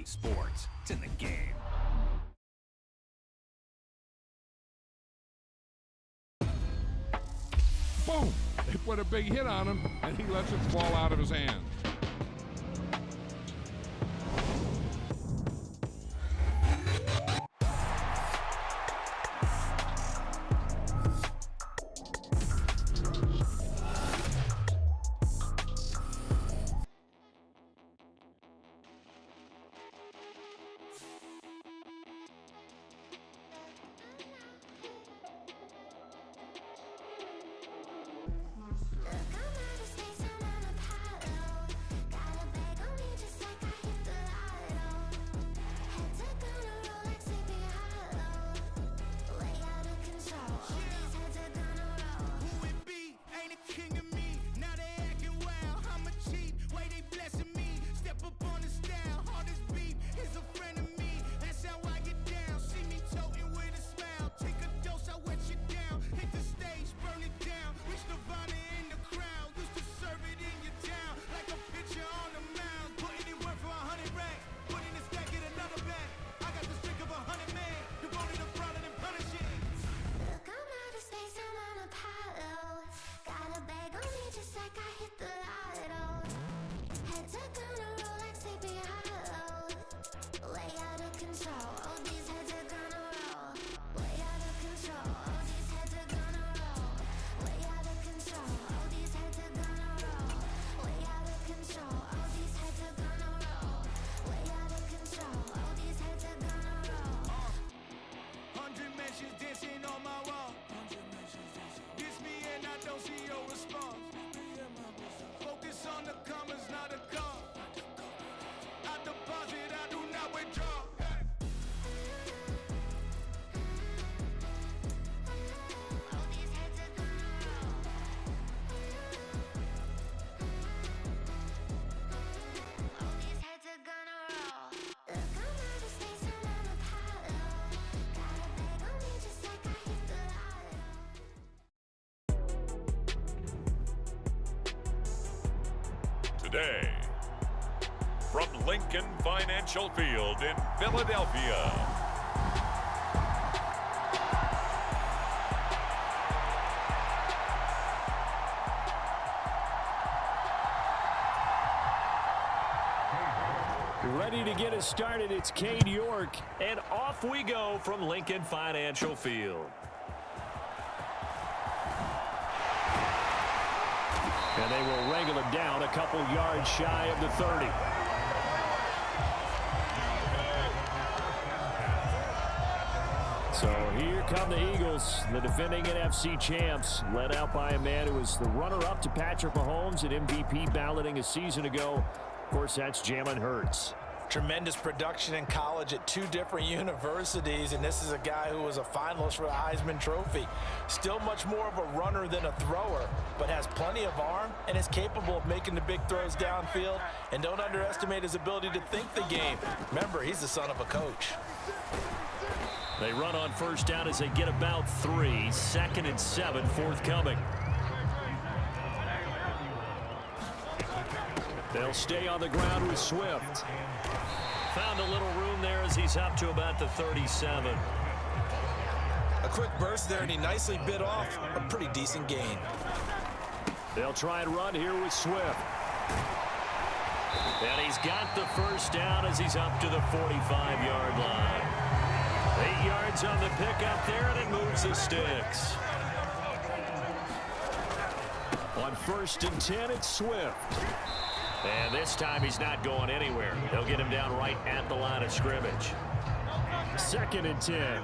sports. It's in the game. Boom! They put a big hit on him, and he lets it fall out of his hand. Today, from Lincoln Financial Field in Philadelphia, ready to get us started. It's Cade York, and off we go from Lincoln Financial Field. And they will wrangle him down a couple yards shy of the 30. So here come the Eagles, the defending NFC champs, led out by a man who was the runner-up to Patrick Mahomes at MVP balloting a season ago. Of course, that's Jalen Hurts. Tremendous production in college at two different universities, and this is a guy who was a finalist for the Heisman Trophy. Still much more of a runner than a thrower, but has plenty of arm and is capable of making the big throws downfield. And don't underestimate his ability to think the game. Remember, he's the son of a coach. They run on first down as they get about 3. 2nd and 7 forthcoming. They'll stay on the ground with Swift. Found a little room there as he's up to about the 37. A quick burst there, and he nicely bit off a pretty decent gain. They'll try and run here with Swift. And he's got the first down as he's up to the 45-yard line. 8 yards on the pickup there, and he moves the sticks. On 1st and 10, it's Swift. And this time he's not going anywhere. They'll get him down right at the line of scrimmage. 2nd and 10.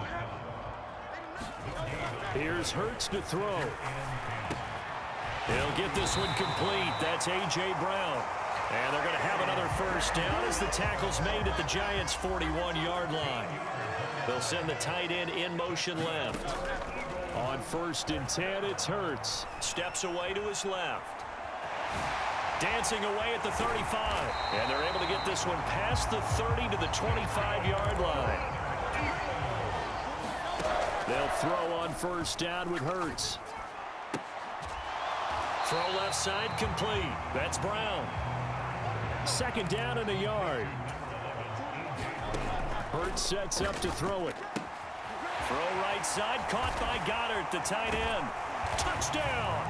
Here's Hurts to throw. He'll get this one complete. That's A.J. Brown. And they're going to have another first down as the tackle's made at the Giants' 41-yard line. They'll send the tight end in motion left. On 1st and 10, it's Hurts. Steps away to his left. Dancing away at the 35. And they're able to get this one past the 30 to the 25-yard line. They'll throw on first down with Hurts. Throw left side complete. That's Brown. 2nd down and a yard. Hurts sets up to throw it. Throw right side, caught by Goddard, the tight end. Touchdown!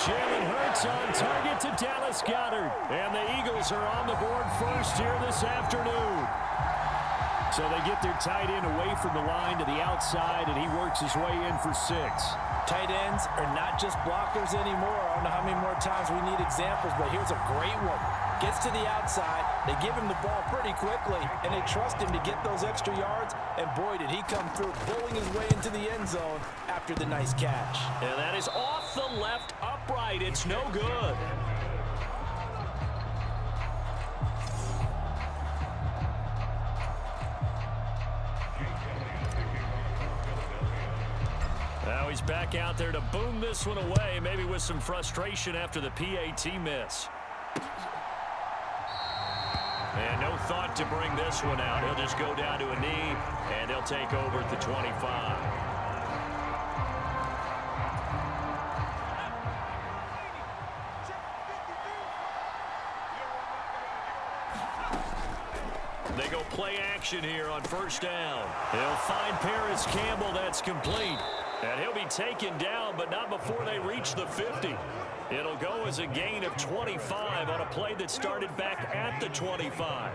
Jalen Hurts on target to Dallas Goedert. And the Eagles are on the board first here this afternoon. So they get their tight end away from the line to the outside, and he works his way in for 6. Tight ends are not just blockers anymore. I don't know how many more times we need examples, but here's a great one. Gets to the outside, they give him the ball pretty quickly, and they trust him to get those extra yards, and boy, did he come through, bowling his way into the end zone after the nice catch. And that is off the left upright. It's no good. Now he's back out there to boom this one away, maybe with some frustration after the PAT miss. And no thought to bring this one out. He'll just go down to a knee, and they'll take over at the 25. They go play action here on first down. He'll find Paris Campbell. That's complete. And he'll be taken down, but not before they reach the 50. It'll go as a gain of 25 on a play that started back at the 25.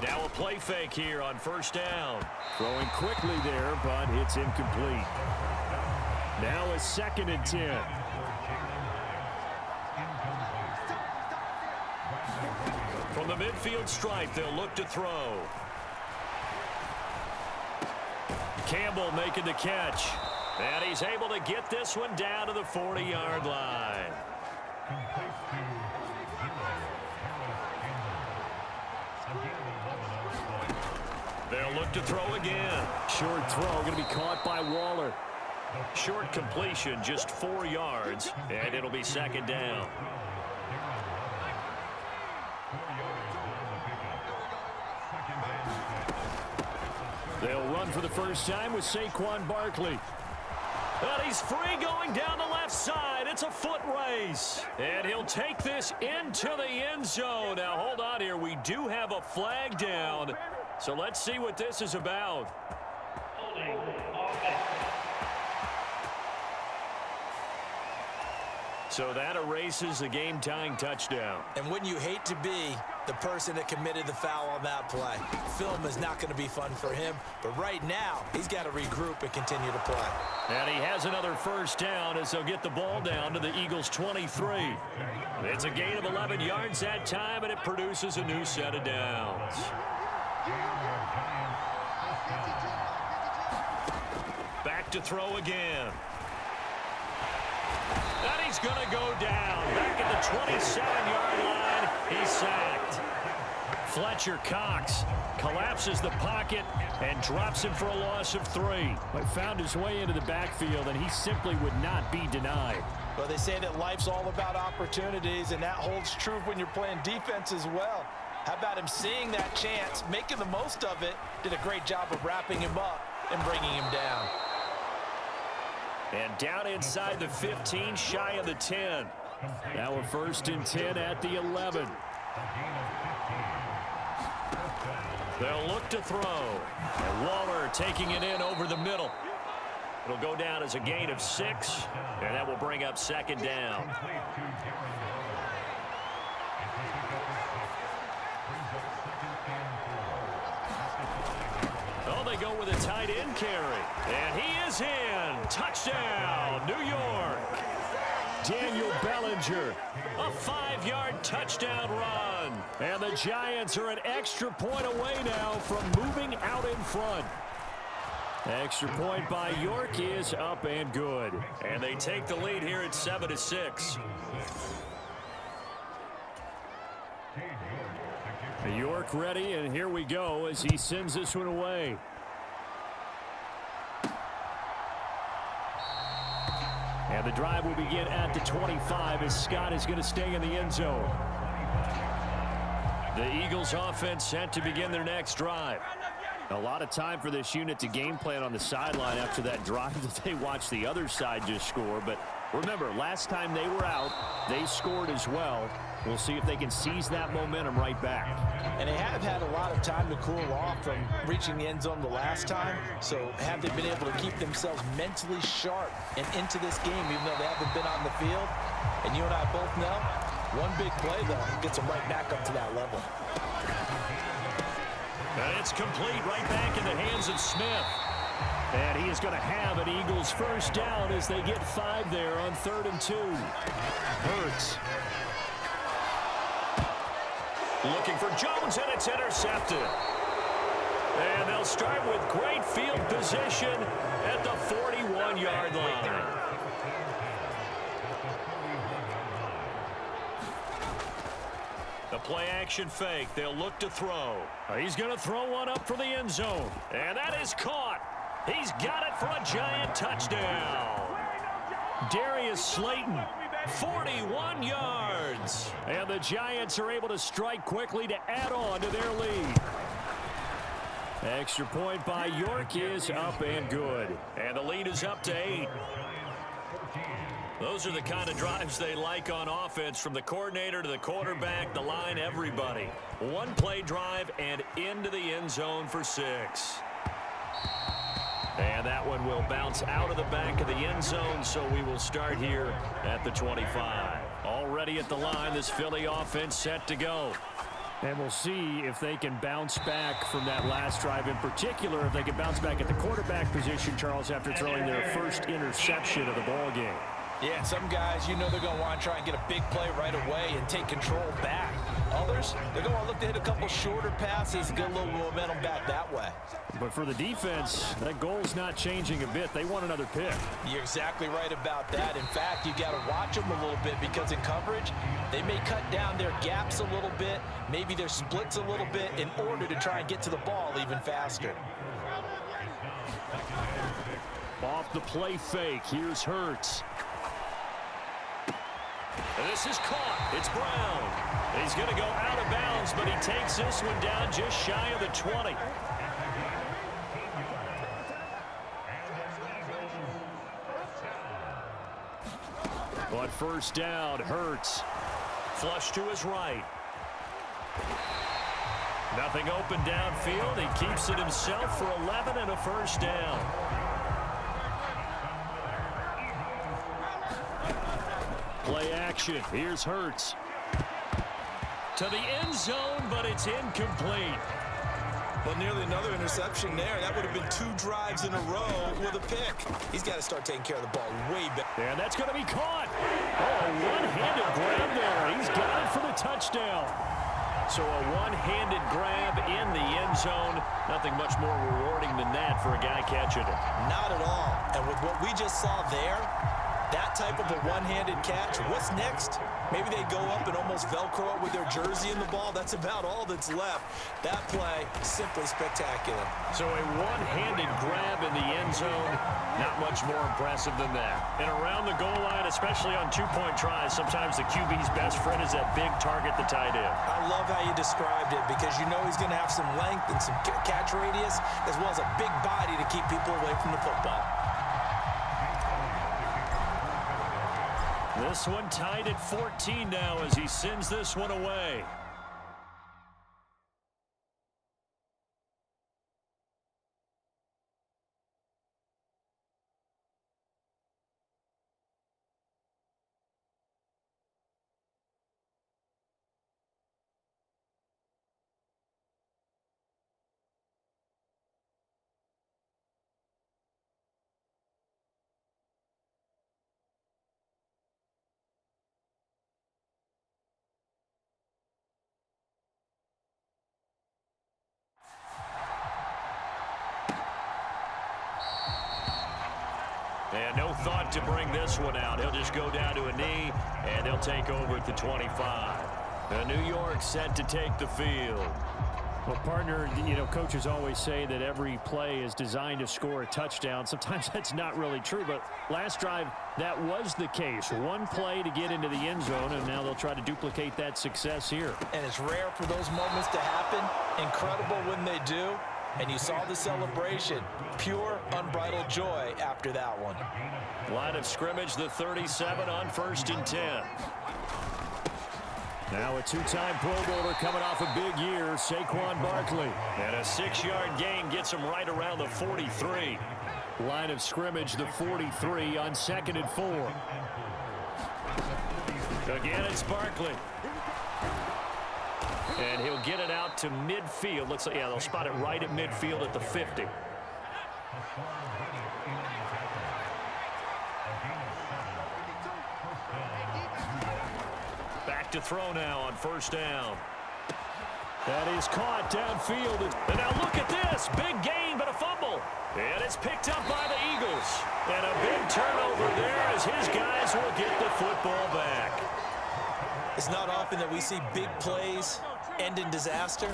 Now a play fake here on first down. Throwing quickly there, but it's incomplete. Now a 2nd and 10. From the midfield stripe, they'll look to throw. Campbell making the catch. And he's able to get this one down to the 40-yard line. They'll look to throw again. Short throw going to be caught by Waller. Short completion, just 4 yards, and it'll be 2nd down. They'll run for the first time with Saquon Barkley. And he's free going down the left side. It's a foot race. And he'll take this into the end zone. Now, hold on here. We do have a flag down. So let's see what this is about. So that erases the game-tying touchdown. And wouldn't you hate to be the person that committed the foul on that play? Film is not going to be fun for him, but right now, he's got to regroup and continue to play. And he has another first down as they'll get the ball down to the Eagles' 23. It's a gain of 11 yards that time, and it produces a new set of downs. Back to throw again. And he's going to go down. Back at the 27-yard line, he's sacked. Fletcher Cox collapses the pocket and drops him for a loss of 3. But found his way into the backfield, and he simply would not be denied. Well, they say that life's all about opportunities, and that holds true when you're playing defense as well. How about him seeing that chance, making the most of it, did a great job of wrapping him up and bringing him down. And down inside the 15, shy of the 10. Now a 1st and 10 at the 11. They'll look to throw. And Waller taking it in over the middle. It'll go down as a gain of 6, and that will bring up 2nd down. Oh, they go with a tight end carry. And he is in. Touchdown, New York. Daniel Bellinger, a 5-yard touchdown run. And the Giants are an extra point away now from moving out in front. Extra point by York is up and good. And they take the lead here at 7-6. York ready, and here we go as he sends this one away. And the drive will begin at the 25 as Scott is going to stay in the end zone. The Eagles offense set to begin their next drive. A lot of time for this unit to game plan on the sideline after that drive that they watched the other side just score. But remember, last time they were out, they scored as well. We'll see if they can seize that momentum right back. And they have had a lot of time to cool off from reaching the end zone the last time. So have they been able to keep themselves mentally sharp and into this game, even though they haven't been on the field? And you and I both know, one big play, though, gets them right back up to that level. And it's complete right back in the hands of Smith. And he is going to have an Eagles first down as they get 5 there on 3rd and 2. Hurts. Looking for Jones, and it's intercepted. And they'll start with great field position at the 41-yard line. The play-action fake. They'll look to throw. He's going to throw one up for the end zone. And that is caught. He's got it for a Giant touchdown. Darius Slayton, 41 yards. And the Giants are able to strike quickly to add on to their lead. Extra point by York is up and good. And the lead is up to 8. Those are the kind of drives they like on offense, from the coordinator to the quarterback, the line, everybody. One play drive and into the end zone for 6. And that one will bounce out of the back of the end zone, so we will start here at the 25. Already at the line, this Philly offense set to go. And we'll see if they can bounce back from that last drive, in particular if they can bounce back at the quarterback position, Charles, after throwing their first interception of the ball game. Yeah, some guys, you know they're going to want to try and get a big play right away and take control back. Others, they're going to want to look to hit a couple shorter passes and get a little momentum back that way. But for the defense, that goal's not changing a bit. They want another pick. You're exactly right about that. In fact, you got to watch them a little bit, because in coverage, they may cut down their gaps a little bit, maybe their splits a little bit, in order to try and get to the ball even faster. Off the play fake, here's Hurts. And this is caught. It's Brown. He's going to go out of bounds, but he takes this one down just shy of the 20. But first down, Hurts. Flush to his right. Nothing open downfield. He keeps it himself for 11 and a first down. Play action. Here's Hurts. To the end zone, but it's incomplete. Well, nearly another interception there. That would have been 2 drives in a row with a pick. He's got to start taking care of the ball way better. And that's going to be caught. Oh, a one-handed grab there. He's got it for the touchdown. So a one-handed grab in the end zone. Nothing much more rewarding than that for a guy catching it. Not at all. And with what we just saw there, that type of a one-handed catch, what's next? Maybe they go up and almost Velcro it with their jersey in the ball. That's about all that's left. That play, simply spectacular. So a one-handed grab in the end zone, not much more impressive than that. And around the goal line, especially on 2-point tries, sometimes the QB's best friend is that big target, the tight end. I love how you described it, because you know he's going to have some length and some catch radius, as well as a big body to keep people away from the football. This one tied at 14 now as he sends this one away. And no thought to bring this one out. He'll just go down to a knee, and they'll take over at the 25. New York set to take the field. Well, partner, you know, coaches always say that every play is designed to score a touchdown. Sometimes that's not really true, but last drive, that was the case. One play to get into the end zone, and now they'll try to duplicate that success here. And it's rare for those moments to happen. Incredible when they do. And you saw the celebration. Pure, unbridled joy after that one. Line of scrimmage, the 37 on 1st and 10. Now a two-time Pro Bowler coming off a big year, Saquon Barkley. And a 6-yard gain gets him right around the 43. Line of scrimmage, the 43 on 2nd and 4. Again, it's Barkley. And he'll get it out to midfield. Looks like, yeah, they'll spot it right at midfield at the 50. Back to throw now on 1st down. That is caught downfield. And now look at this. Big gain, but a fumble. And it's picked up by the Eagles. And a big turnover there as his guys will get the football back. It's not often that we see big plays end in disaster,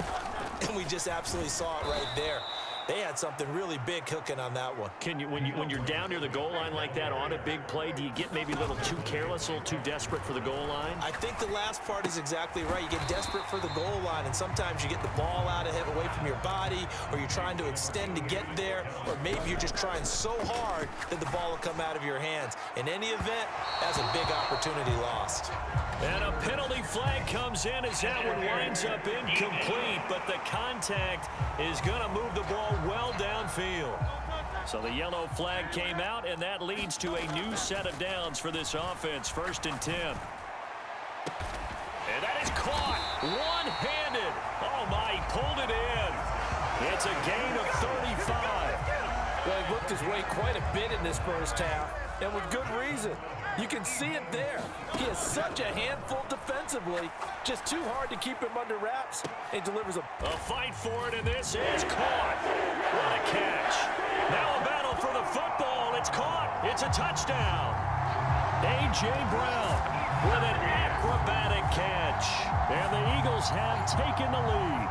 and we just absolutely saw it right there. They had something really big cooking on that one. Can you, when you're down near the goal line like that on a big play, do you get maybe a little too careless, a little too desperate for the goal line? I think the last part is exactly right. You get desperate for the goal line, and sometimes you get the ball out of it, away from your body, or you're trying to extend to get there, or maybe you're just trying so hard that the ball will come out of your hands. In any event, that's a big opportunity lost. And a penalty flag comes in as that one winds up incomplete, but the contact is going to move the ball well downfield. So the yellow flag came out, and that leads to a new set of downs for this offense. 1st and 10. And that is caught one-handed. Oh, my, he pulled it in. It's a gain of 35. Well, he worked his way quite a bit in this first half, and with good reason. You can see it there. He is such a handful defensively. Just too hard to keep him under wraps. He delivers a fight for it, and this is caught. What a catch. Now a battle for the football. It's caught. It's a touchdown. A.J. Brown with an acrobatic catch. And the Eagles have taken the lead.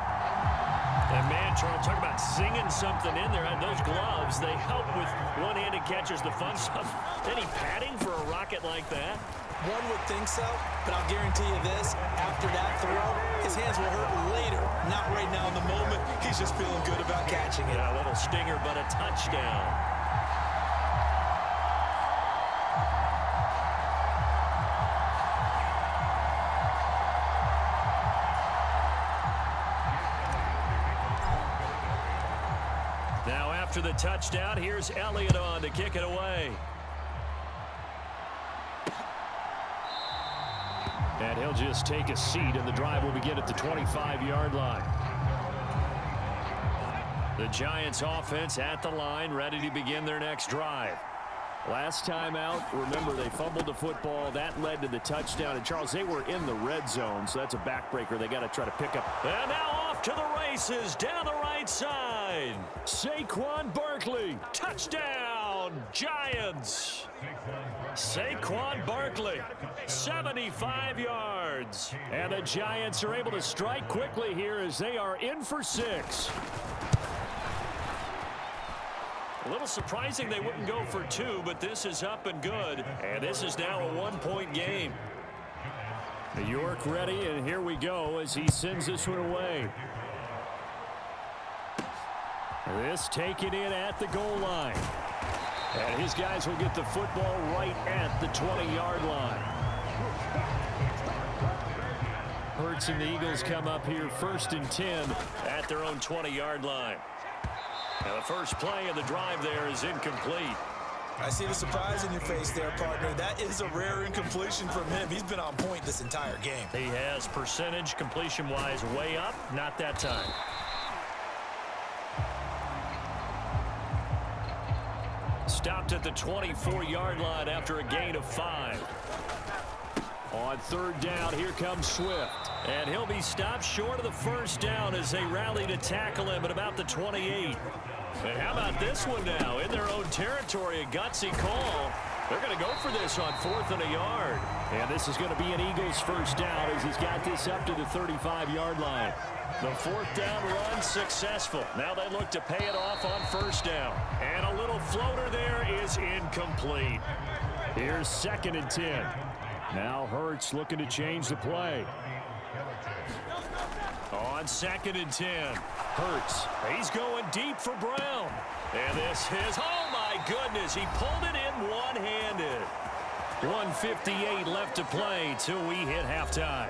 And man, Charles, talk about singing something in there. Those gloves, they help with one-handed catches, the fun stuff. Any padding for a rocket like that? One would think so, but I'll guarantee you this. After that throw, his hands will hurt later. Not right now in the moment. He's just feeling good about catching it. Yeah, a little stinger, but a touchdown. After the touchdown, here's Elliott on to kick it away. And he'll just take a seat, and the drive will begin at the 25-yard line. The Giants offense at the line, ready to begin their next drive. Last time out, remember, they fumbled the football. That led to the touchdown. And, Charles, they were in the red zone, so that's a backbreaker they got to try to pick up. And now off to the races down the right side. Saquon Barkley. Touchdown, Giants. Saquon Barkley, 75 yards. And the Giants are able to strike quickly here as they are in for 6. A little surprising they wouldn't go for 2, but this is up and good. And this is now a 1-point game. York ready, and here we go as he sends this one away. This taken in at the goal line. And his guys will get the football right at the 20-yard line. Hurts and the Eagles come up here 1st and 10 at their own 20-yard line. Now the first play of the drive there is incomplete. I see the surprise in your face there, partner. That is a rare incompletion from him. He's been on point this entire game. He has percentage completion-wise way up. Not that time. Stopped at the 24-yard line after a gain of 5. On 3rd down, here comes Swift. And he'll be stopped short of the 1st down as they rally to tackle him at about the 28. And how about this one now? In their own territory, a gutsy call. They're going to go for this on 4th and a yard. And this is going to be an Eagles 1st down as he's got this up to the 35-yard line. The 4th down run successful. Now they look to pay it off on 1st down. And a little floater there is incomplete. Here's 2nd and 10. Now Hurts looking to change the play. On 2nd and 10. Hurts. He's going deep for Brown. And this is, oh my goodness, he pulled it in one-handed. 1:58 left to play till we hit halftime.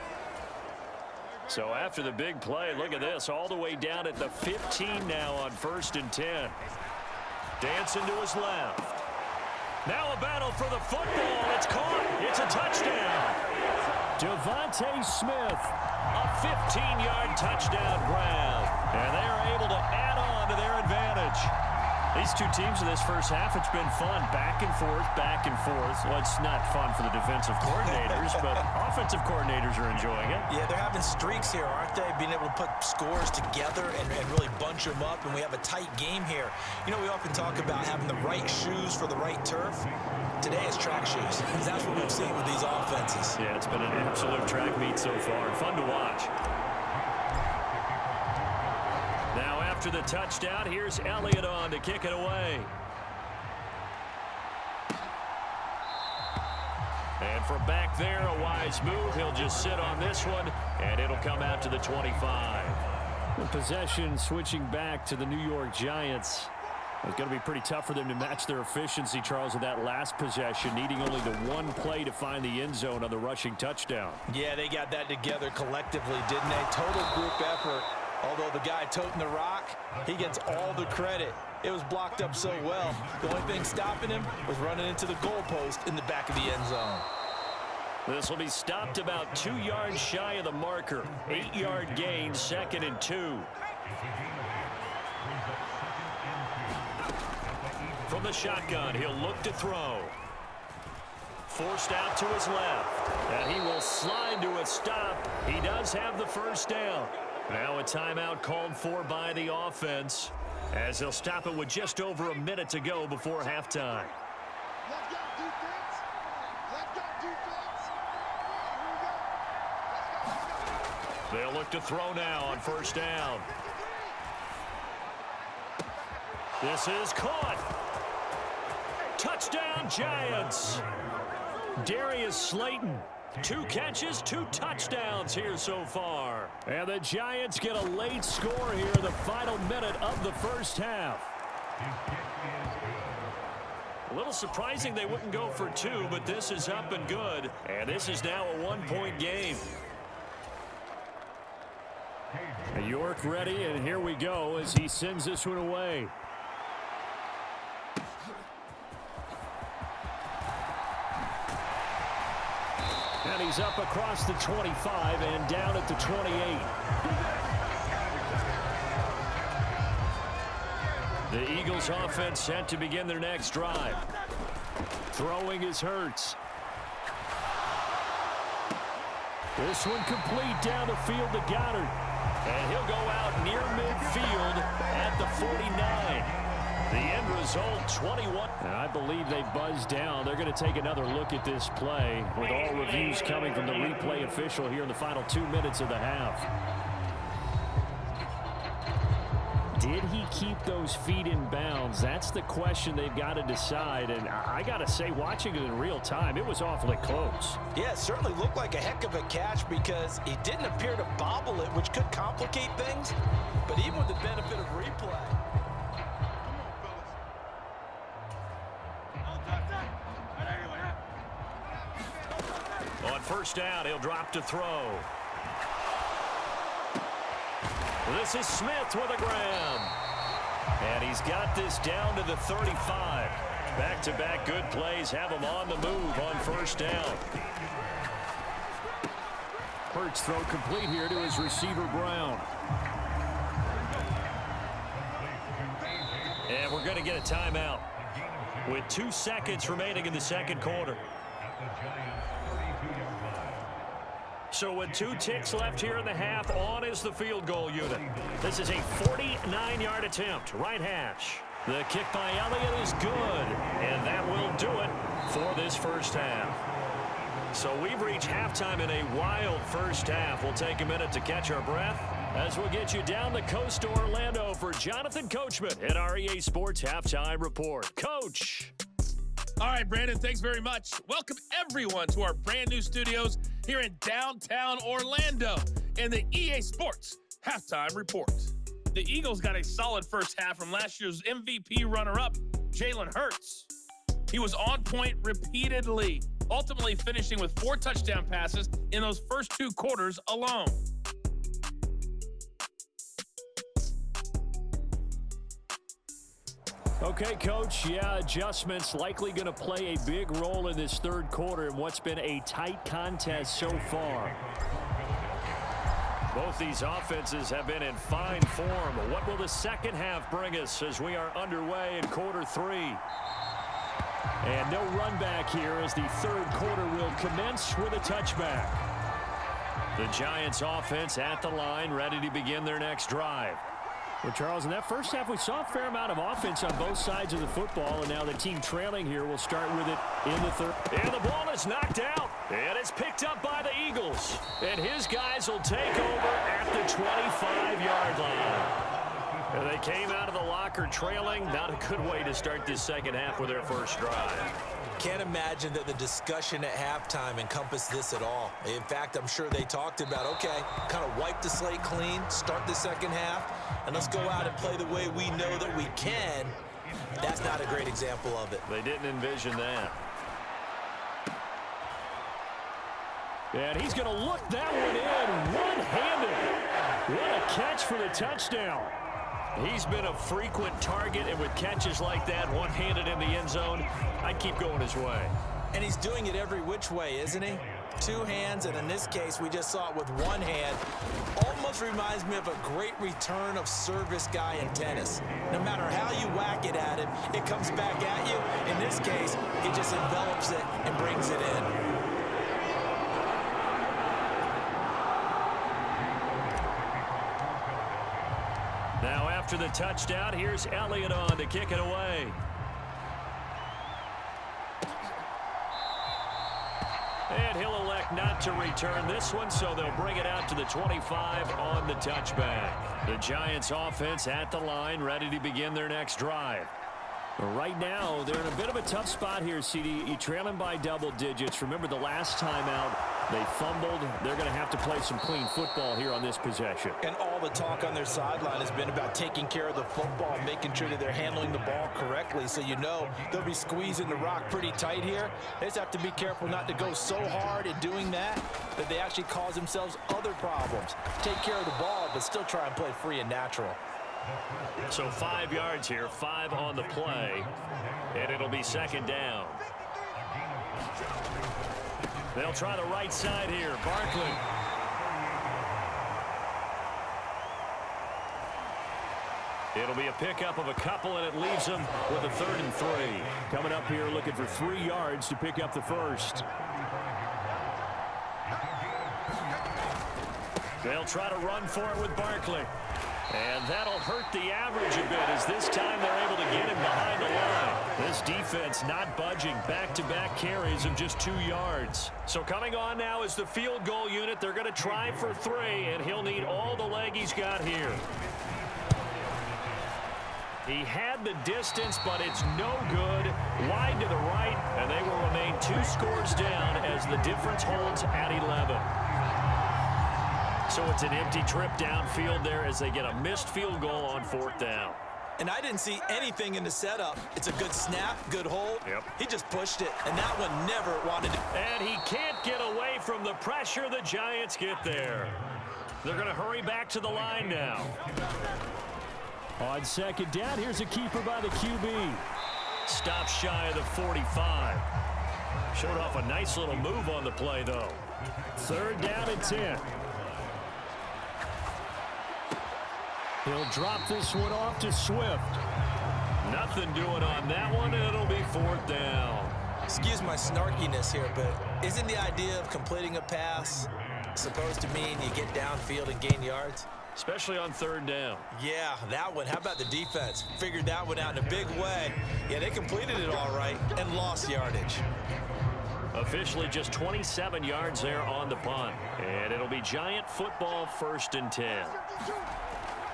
So after the big play, look at this, all the way down at the 15 now on 1st and 10. Dancing to his left. Now a battle for the football. It's caught. It's a touchdown. Devontae Smith, a 15-yard touchdown grab. And they are able to add on to their advantage. These two teams in this first half, it's been fun. Back and forth, back and forth. Well, it's not fun for the defensive coordinators, but offensive coordinators are enjoying it. Yeah, they're having streaks here, aren't they? Being able to put scores together and really bunch them up, and we have a tight game here. You know, we often talk about having the right shoes for the right turf. Today is track shoes. That's what we've seen with these offenses. Yeah, it's been an absolute track meet so far. Fun to watch. Now after the touchdown, here's Elliott on to kick it away. And from back there, a wise move. He'll just sit on this one, and it'll come out to the 25. The possession switching back to the New York Giants. It's going to be pretty tough for them to match their efficiency, Charles, with that last possession, needing only the one play to find the end zone on the rushing touchdown. Yeah, they got that together collectively, didn't they? Total group effort. Although the guy toting the rock, he gets all the credit. It was blocked up so well. The only thing stopping him was running into the goalpost in the back of the end zone. This will be stopped about 2 yards shy of the marker. 8-yard gain, 2nd and 2. From the shotgun, he'll look to throw. Forced out to his left. And he will slide to a stop. He does have the first down. Now a timeout called for by the offense, as he'll stop it with just over a minute to go before halftime. They'll look to throw now on 1st down. This is caught. Touchdown, Giants. Darius Slayton. 2 catches, 2 touchdowns here so far. And the Giants get a late score here in the final minute of the first half. A little surprising they wouldn't go for 2, but this is up and good. And this is now a 1-point game. York ready, and here we go as he sends this one away. And he's up across the 25 and down at the 28. The Eagles offense set to begin their next drive. Throwing is Hurts. This one complete down the field to Goddard. And he'll go out near midfield at the 49. The end result, 21. And I believe they buzzed down. They're going to take another look at this play with all reviews coming from the replay official here in the final 2 minutes of the half. Did he keep those feet in bounds? That's the question they've got to decide. And I got to say, watching it in real time, it was awfully close. Yeah, it certainly looked like a heck of a catch because he didn't appear to bobble it, which could complicate things. But even with the benefit of replay. On 1st down, he'll drop to throw. This is Smith with a grab. And he's got this down to the 35. Back-to-back good plays have him on the move on 1st down. Hurts throw complete here to his receiver, Brown. And we're going to get a timeout with 2 seconds remaining in the second quarter. So with 2 ticks left here in the half, on is the field goal unit. This is a 49-yard attempt, right hash. The kick by Elliott is good, and that will do it for this first half. So we've reached halftime in a wild first half. We'll take a minute to catch our breath as we'll get you down the coast to Orlando for Jonathan Coachman at our EA Sports Halftime Report. Coach. All right, Brandon, thanks very much. Welcome, everyone, to our brand new studios here in downtown Orlando in the EA Sports Halftime Report. The Eagles got a solid first half from last year's MVP runner-up, Jalen Hurts. He was on point repeatedly, ultimately finishing with 4 touchdown passes in those first 2 quarters alone. Okay, Coach, yeah, adjustments likely going to play a big role in this third quarter in what's been a tight contest so far. Both these offenses have been in fine form. What will the second half bring us as we are underway in quarter three? And no run back here as the third quarter will commence with a touchback. The Giants offense at the line, ready to begin their next drive. Well, Charles, in that first half, we saw a fair amount of offense on both sides of the football, and now the team trailing here will start with it in the third. And the ball is knocked out, and it's picked up by the Eagles. And his guys will take over at the 25-yard line. And they came out of the locker trailing. Not a good way to start this second half with their first drive. Can't imagine that the discussion at halftime encompassed this at all. In fact, I'm sure they talked about, okay, kind of wipe the slate clean, start the second half, and let's go out and play the way we know that we can. That's not a great example of it. They didn't envision that. And he's going to look that one in one-handed. What a catch for the touchdown. He's been a frequent target, and with catches like that, one-handed in the end zone, I'd keep going his way. And he's doing it every which way, isn't he? Two hands, and in this case, we just saw it with one hand. Almost reminds me of a great return of service guy in tennis. No matter how you whack it at him, it comes back at you. In this case, he just envelops it and brings it in. Now after the touchdown, here's Elliott on to kick it away. And he'll elect not to return this one, so they'll bring it out to the 25 on the touchback. The Giants offense at the line, ready to begin their next drive. Right now, they're in a bit of a tough spot here, CD. You're trailing by double digits. Remember the last time out, they fumbled. They're going to have to play some clean football here on this possession. And all the talk on their sideline has been about taking care of the football, making sure that they're handling the ball correctly. So you know they'll be squeezing the rock pretty tight here. They just have to be careful not to go so hard in doing that they actually cause themselves other problems. Take care of the ball, but still try and play free and natural. So 5 yards here, 5 on the play, and it'll be second down. They'll try the right side here. Barkley. It'll be a pickup of a couple, and it leaves them with a 3rd and 3. Coming up here looking for 3 yards to pick up the first. They'll try to run for it with Barkley. And that'll hurt the average a bit as this time they're able to get him behind the line. This defense not budging. Back-to-back carries of just 2 yards. So coming on now is the field goal unit. They're going to try for 3, and he'll need all the leg he's got here. He had the distance, but it's no good. Wide to the right, and they will remain 2 scores down as the difference holds at 11. So it's an empty trip downfield there as they get a missed field goal on 4th down. And I didn't see anything in the setup. It's a good snap, good hold. Yep. He just pushed it, and that one never wanted to. And he can't get away from the pressure. The Giants get there. They're going to hurry back to the line now. On second down, here's a keeper by the QB. Stop shy of the 45. Showed off a nice little move on the play, though. 3rd down and 10. He'll drop this one off to Swift. Nothing doing on that one, and it'll be 4th down. Excuse my snarkiness here, but isn't the idea of completing a pass supposed to mean you get downfield and gain yards? Especially on 3rd down. Yeah, that one. How about the defense? Figured that one out in a big way. Yeah, they completed it all right and lost yardage. Officially just 27 yards there on the punt. And it'll be Giant football 1st and 10.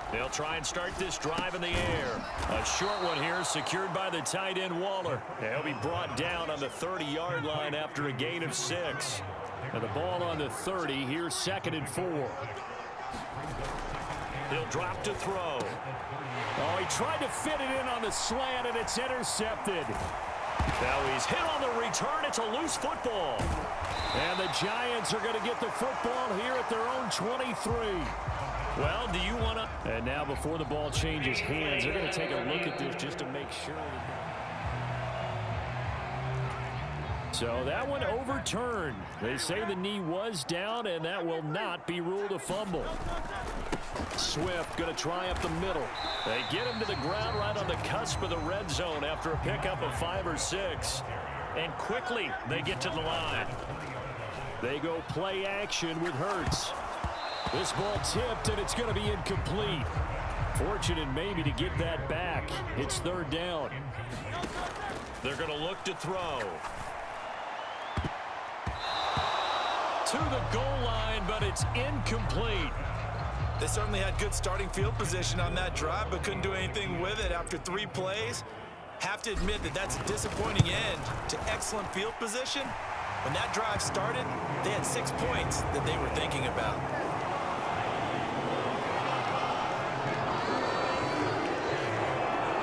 They'll try and start this drive in the air. A short one here secured by the tight end Waller. He'll be brought down on the 30-yard line after a gain of 6. And the ball on the 30. Here's 2nd and 4. He'll drop to throw. Oh, he tried to fit it in on the slant, and it's intercepted. Now he's hit on the return. It's a loose football. And the Giants are going to get the football here at their own 23. Well, do you want to? And now before the ball changes hands, they're going to take a look at this just to make sure. So that one overturned. They say the knee was down, and that will not be ruled a fumble. Swift going to try up the middle. They get him to the ground right on the cusp of the red zone after a pickup of 5 or 6. And quickly they get to the line. They go play action with Hurts. This ball tipped, and it's going to be incomplete. Fortunate maybe to get that back. It's 3rd down. They're going to look to throw. To the goal line, but it's incomplete. They certainly had good starting field position on that drive, but couldn't do anything with it after 3 plays. Have to admit that that's a disappointing end to excellent field position. When that drive started, they had 6 points that they were thinking about.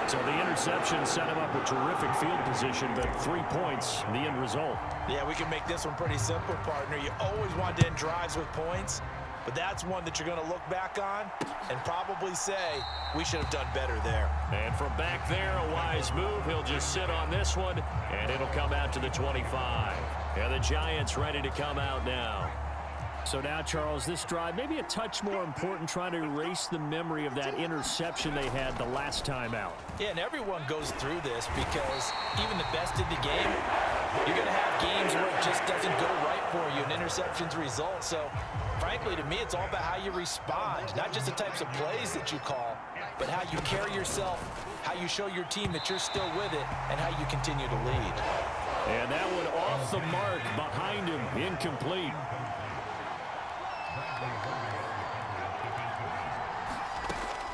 So the interception set him up with terrific field position, but 3 points, the end result. Yeah, we can make this one pretty simple, partner. You always want to end drives with points, but that's one that you're going to look back on and probably say, we should have done better there. And from back there, a wise move. He'll just sit on this one, and it'll come out to the 25. And the Giants ready to come out now. So now, Charles, this drive maybe a touch more important, trying to erase the memory of that interception they had the last time out. Yeah, and everyone goes through this because even the best in the game, you're going to have games where it just doesn't go right for you, and interceptions result. So, frankly, to me, it's all about how you respond, not just the types of plays that you call, but how you carry yourself, how you show your team that you're still with it, and how you continue to lead. And that one off the mark behind him, incomplete.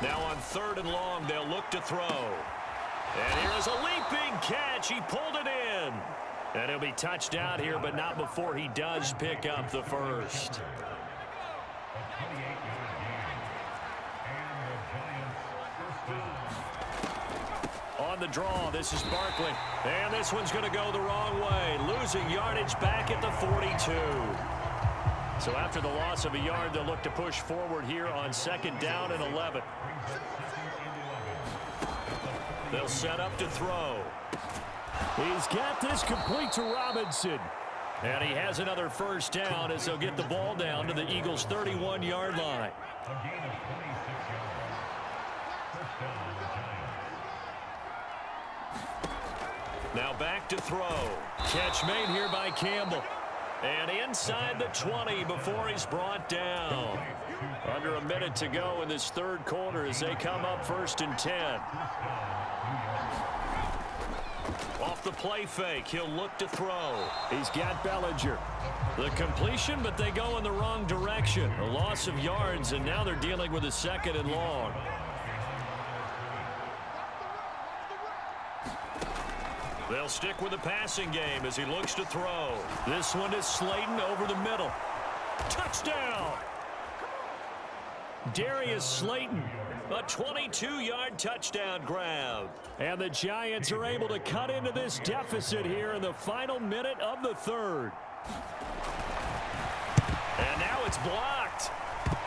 Now on 3rd and long, they'll look to throw. And here is a leaping catch. He pulled it in. And he'll be touched out here, but not before he does pick up the first. On the draw, this is Barkley. And this one's going to go the wrong way. Losing yardage back at the 42. So after the loss of a yard, they'll look to push forward here on 2nd down and 11. They'll set up to throw. He's got this complete to Robinson. And he has another first down as they'll get the ball down to the Eagles' 31-yard line. Now back to throw. Catch made here by Campbell. And inside the 20 before he's brought down. Under a minute to go in this 3rd quarter as they come up 1st and 10. Off the play fake, he'll look to throw. He's got Bellinger. The completion, but they go in the wrong direction. A loss of yards, and now they're dealing with a 2nd and long. They'll stick with the passing game as he looks to throw. This one is Slayton over the middle. Touchdown! Darius Slayton, a 22-yard touchdown grab. And the Giants are able to cut into this deficit here in the final minute of the 3rd. And now it's blocked.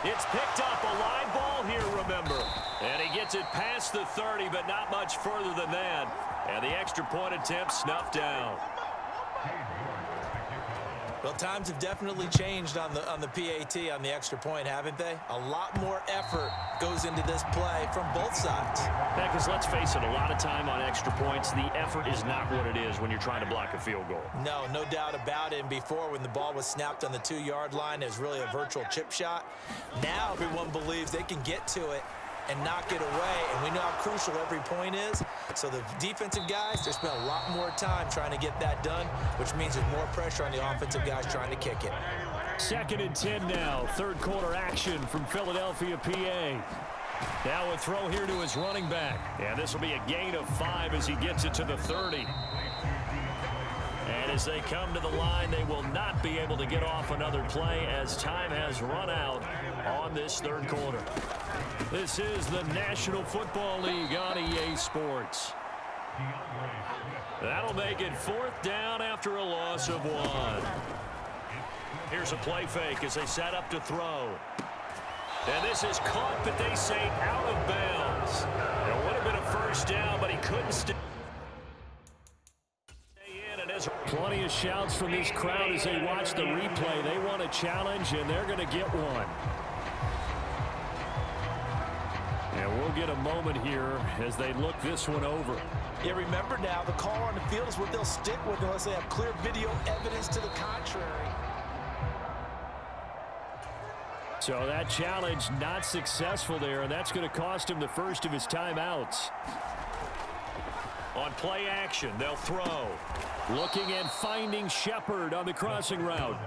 It's picked up, a live ball here, remember. And he gets it past the 30, but not much further than that. And the extra point attempt snuffed down. Well, times have definitely changed on the PAT, on the extra point, haven't they? A lot more effort goes into this play from both sides. Yeah, because let's face it, a lot of time on extra points, the effort is not what it is when you're trying to block a field goal. No doubt about it. And before, when the ball was snapped on the 2-yard line, it was really a virtual chip shot. Now everyone believes they can get to it and knock it away, and we know how crucial every point is. So the defensive guys, they spent a lot more time trying to get that done, which means there's more pressure on the offensive guys trying to kick it. 2nd and 10 now. 3rd quarter action from Philadelphia, PA. Now a throw here to his running back. And this will be a gain of 5 as he gets it to the 30. And as they come to the line, they will not be able to get off another play as time has run out on this 3rd quarter. This is the National Football League on EA Sports. That'll make it 4th down after a loss of 1. Here's a play fake as they set up to throw. And this is caught, but they say out of bounds. It would have been a first down, but he couldn't stay in. And as plenty of shouts from this crowd as they watch the replay. They want a challenge, and they're going to get one. And we'll get a moment here as they look this one over. Yeah, remember now, the call on the field is what they'll stick with unless they have clear video evidence to the contrary. So that challenge not successful there, and that's going to cost him the first of his timeouts. On play action, they'll throw. Looking and finding Shepard on the crossing route.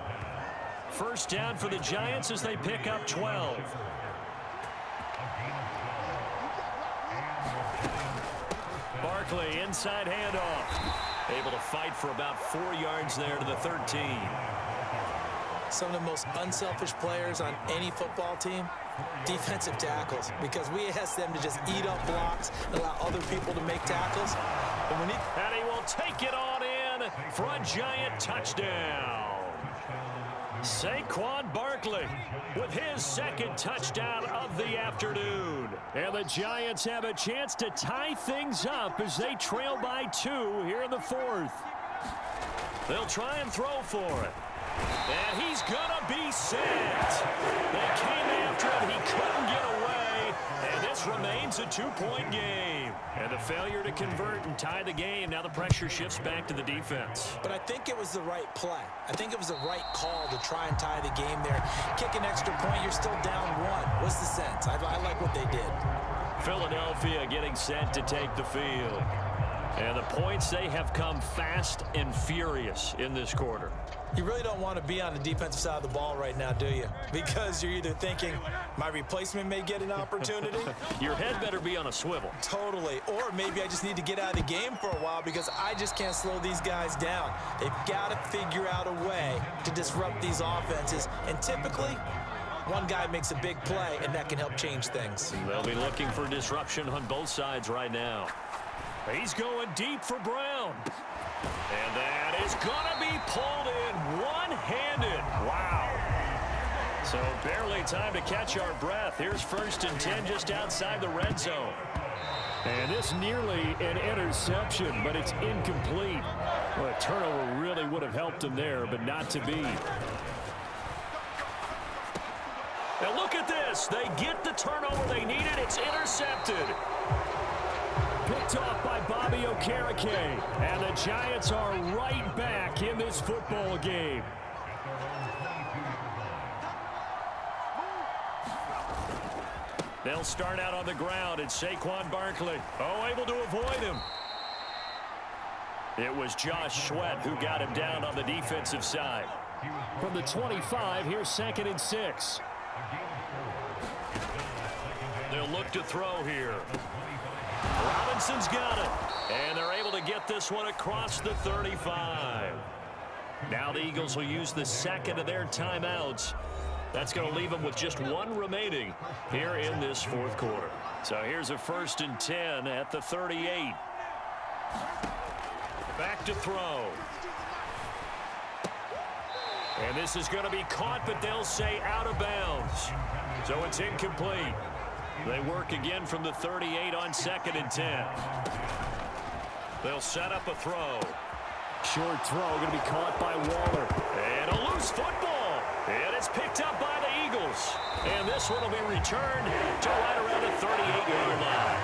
First down for the Giants as they pick up 12. Barkley, inside handoff. Able to fight for about 4 yards there to the 13. Some of the most unselfish players on any football team, defensive tackles, because we ask them to just eat up blocks and allow other people to make tackles. And he will take it on in for a Giant touchdown. Saquon Barkley with his second touchdown of the afternoon. And the Giants have a chance to tie things up as they trail by 2 here in the 4th. They'll try and throw for it. And he's going to be set. They came after him. He couldn't get away. And this remains a 2-point game. And the failure to convert and tie the game. Now the pressure shifts back to the defense. But I think it was the right play. I think it was the right call to try and tie the game there. Kick an extra point, you're still down 1. What's the sense? I like what they did. Philadelphia getting set to take the field. And the points, they have come fast and furious in this quarter. You really don't want to be on the defensive side of the ball right now, do you? Because you're either thinking, my replacement may get an opportunity. Your head better be on a swivel. Totally. Or maybe I just need to get out of the game for a while because I just can't slow these guys down. They've got to figure out a way to disrupt these offenses. And typically, one guy makes a big play, and that can help change things. They'll be looking for disruption on both sides right now. He's going deep for Brown. And that is going to be pulled in one-handed. Wow. So barely time to catch our breath. Here's 1st and 10 just outside the red zone. And this nearly an interception, but it's incomplete. Well, a turnover really would have helped him there, but not to be. Now look at this. They get the turnover they needed. It's intercepted. Picked off by Bobby Okereke. And the Giants are right back in this football game. They'll start out on the ground. It's Saquon Barkley. Oh, able to avoid him. It was Josh Sweat who got him down on the defensive side. From the 25, here's 2nd and 6. They'll look to throw here. Robinson's got it. And they're able to get this one across the 35. Now the Eagles will use the second of their timeouts. That's going to leave them with just 1 remaining here in this 4th quarter. So here's a 1st and 10 at the 38. Back to throw. And this is going to be caught, but they'll say out of bounds. So it's incomplete. They work again from the 38 on 2nd and 10. They'll set up a throw. Short throw going to be caught by Waller. And a loose football. And it's picked up by the Eagles. And this one will be returned to right around the 38-yard line.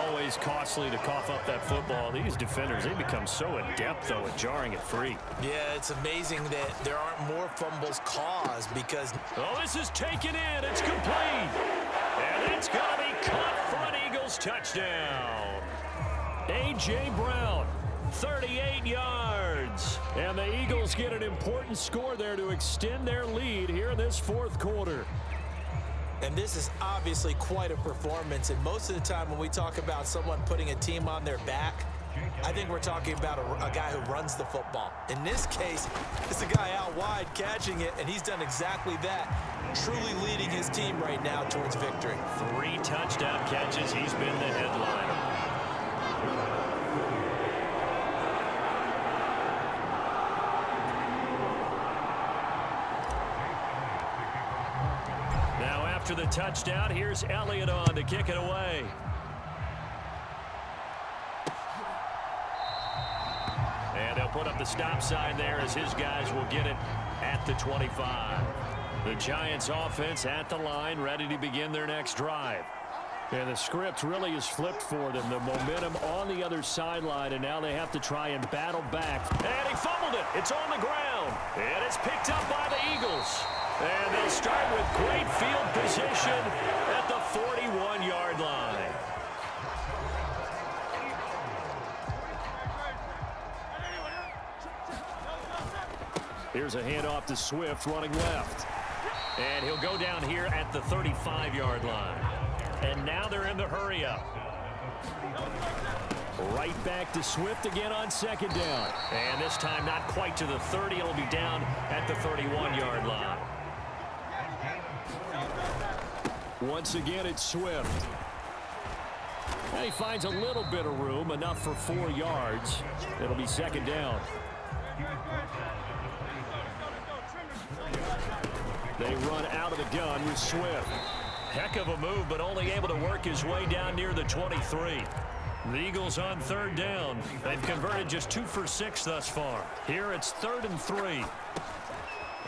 Always costly to cough up that football. These defenders, they become so adept, though, at jarring it free. Yeah, it's amazing that there aren't more fumbles caused because... Oh, this is taken in. It's complete. And it's going to be caught for an Eagles touchdown. A.J. Brown, 38 yards. And the Eagles get an important score there to extend their lead here in this 4th quarter. And this is obviously quite a performance. And most of the time when we talk about someone putting a team on their back, I think we're talking about a guy who runs the football. In this case, it's a guy out wide catching it, and he's done exactly that, truly leading his team right now towards victory. 3 touchdown catches. He's been the headliner. after the touchdown. Here's Elliott on to kick it away. And they'll put up the stop sign there as his guys will get it at the 25. The Giants offense at the line, ready to begin their next drive. And the script really is flipped for them. The momentum on the other sideline, and now they have to try and battle back. And he fumbled it. It's on the ground. And it's picked up by the Eagles. And they'll start with great field position at the 41-yard line. Here's a handoff to Swift running left. And he'll go down here at the 35-yard line. And now they're in the hurry-up. Right back to Swift again on second down. And this time not quite to the 30. It'll be down at the 31-yard line. Once again, it's Swift. And he finds a little bit of room, enough for 4 yards. It'll be second down. They run out of the gun with Swift. Heck of a move, but only able to work his way down near the 23. The Eagles on third down. They've converted just 2 for 6 thus far. Here it's 3rd and 3.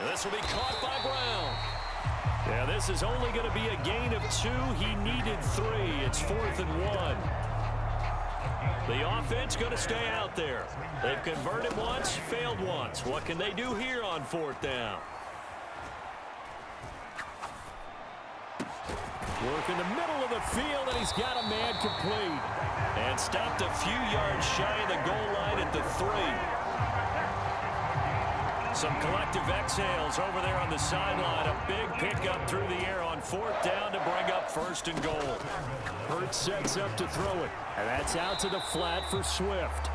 This will be caught by Brown. Yeah, this is only going to be a gain of 2. He needed 3. It's 4th and 1. The offense going to stay out there. They've converted once, failed once. What can they do here on 4th down? Work in the middle of the field, and he's got a man complete. And stopped a few yards shy of the goal line at the 3. Some collective exhales over there on the sideline. A big pickup through the air on 4th down to bring up 1st and goal. Hurts sets up to throw it. And that's out to the flat for Swift.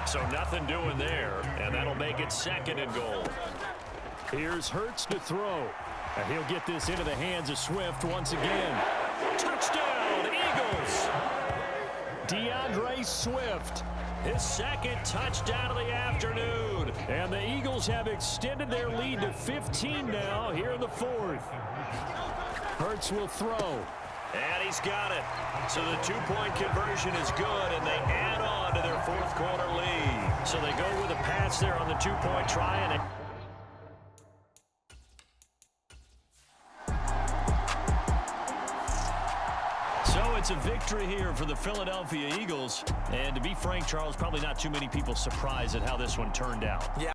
So nothing doing there, and that'll make it 2nd and goal. Here's Hurts to throw. And he'll get this into the hands of Swift once again. Touchdown, Eagles! DeAndre Swift, his 2nd touchdown of the afternoon. And the Eagles have extended their lead to 15 now here in the 4th. Hurts will throw. And he's got it. So the 2-point conversion is good, and they add on to their 4th quarter lead. So they go with a pass there on the 2-point try, and it's a victory here for the Philadelphia Eagles. And to be frank, Charles, probably not too many people surprised at how this one turned out. Yeah.